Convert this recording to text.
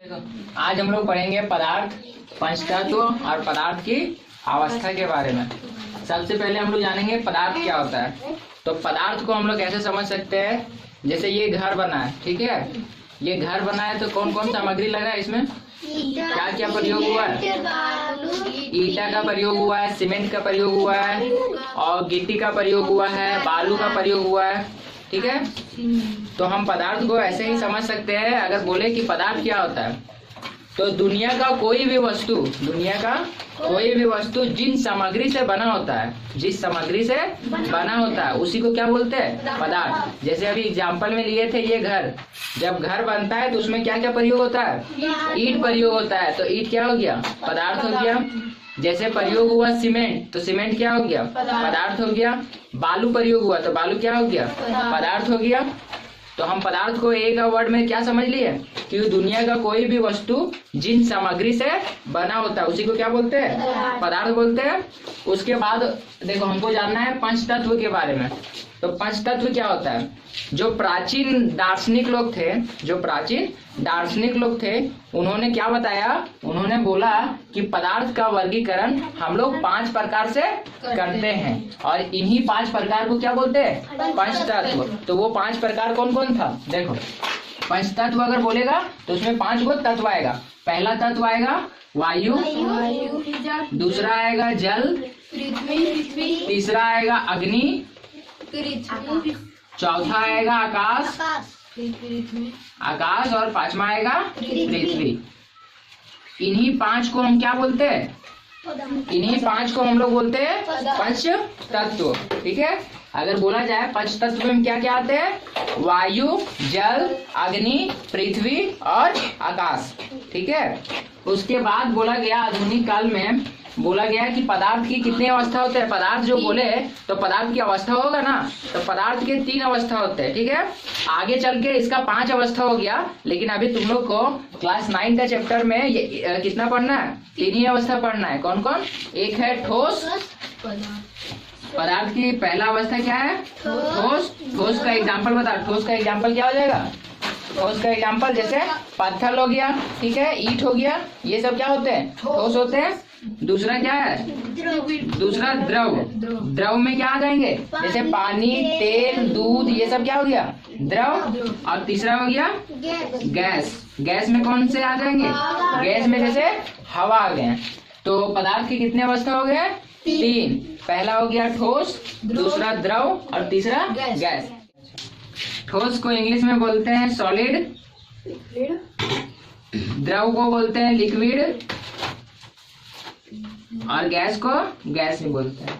आज हम लोग पढ़ेंगे पदार्थ, पंचतत्व और पदार्थ की अवस्था के बारे में। सबसे पहले हम लोग जानेंगे पदार्थ क्या होता है। तो पदार्थ को हम लोग कैसे समझ सकते हैं, जैसे ये घर बना है, ठीक है, ये घर बना है तो कौन कौन सामग्री लगा है इसमें, क्या क्या प्रयोग हुआ है, ईटा का प्रयोग हुआ है, सीमेंट का प्रयोग हुआ है और गिट्टी का प्रयोग हुआ है, बालू का प्रयोग हुआ है, ठीक है। तो हम पदार्थ को ऐसे ही समझ सकते हैं। अगर बोले कि पदार्थ क्या होता है, तो दुनिया का कोई भी वस्तु जिन सामग्री से बना होता है, जिस सामग्री से बना होता है उसी को क्या बोलते हैं, पदार्थ। जैसे अभी एग्जाम्पल में लिए थे ये घर, जब घर बनता है तो उसमें क्या क्या प्रयोग होता है, ईंट प्रयोग होता है, तो ईंट क्या हो गया, पदार्थ हो गया। जैसे प्रयोग हुआ सीमेंट, तो सीमेंट क्या हो गया, पदार्थ हो गया। बालू प्रयोग हुआ तो बालू क्या हो गया, पदार्थ हो गया। तो हम पदार्थ को एक वर्ड में क्या समझ लिए कि दुनिया का कोई भी वस्तु जिन सामग्री से बना होता है उसी को क्या बोलते हैं, पदार्थ बोलते हैं। उसके बाद देखो हमको जानना है पंचतत्व के बारे में। तो पंचतत्व क्या होता है, जो प्राचीन दार्शनिक लोग थे उन्होंने क्या बताया, उन्होंने बोला कि पदार्थ का वर्गीकरण हम लोग 5 प्रकार से करते हैं और इन्हीं 5 प्रकार को क्या बोलते हैं, पंचतत्व। तो वो 5 प्रकार कौन कौन था, देखो पंचतत्व अगर बोलेगा तो उसमें 5 गो तत्व आएगा। पहला तत्व आएगा वायु, दूसरा आएगा जल, तीसरा आएगा अग्नि, चौथा आएगा आकाश और 5वां आएगा पृथ्वी। इन्हीं 5 को हम क्या बोलते हैं, इन्हीं 5 को हम लोग बोलते हैं पंच तत्व, ठीक है। अगर बोला जाए पंच तत्व में क्या क्या आते हैं, वायु, जल, अग्नि, पृथ्वी और आकाश, ठीक है। उसके बाद बोला गया आधुनिक काल में बोला गया कि पदार्थ की कितनी अवस्था होते हैं। पदार्थ जो बोले तो पदार्थ की अवस्था होगा ना, तो पदार्थ के 3 अवस्था होते हैं, ठीक है। आगे चल के इसका 5 अवस्था हो गया, लेकिन अभी तुम लोग को क्लास 9 का चैप्टर में ये कितना पढ़ना है, 3 ही अवस्था पढ़ना है। कौन कौन, एक है ठोस पदार्थ की पहला अवस्था क्या है, ठोस का एग्जाम्पल बता, ठोस का एग्जाम्पल क्या हो जाएगा, ठोस का एग्जाम्पल जैसे पत्थर हो गया, ठीक है, ईंट हो गया, ये सब क्या होते हैं, ठोस होते हैं। दूसरा क्या है, दूसरा द्रव में क्या आ जाएंगे, जैसे पानी, तेल, दूध, ये सब क्या हो गया, द्रव। और तीसरा हो गया गैस में कौन से आ जाएंगे, गैस में जैसे हवा आ गए। तो पदार्थ की कितने अवस्था हो गए, 3। पहला हो गया ठोस, दूसरा द्रव और तीसरा गैस। ठोस को इंग्लिश में बोलते हैं सॉलिड, द्रव को बोलते हैं लिक्विड और गैस को गैस नहीं बोलते हैं।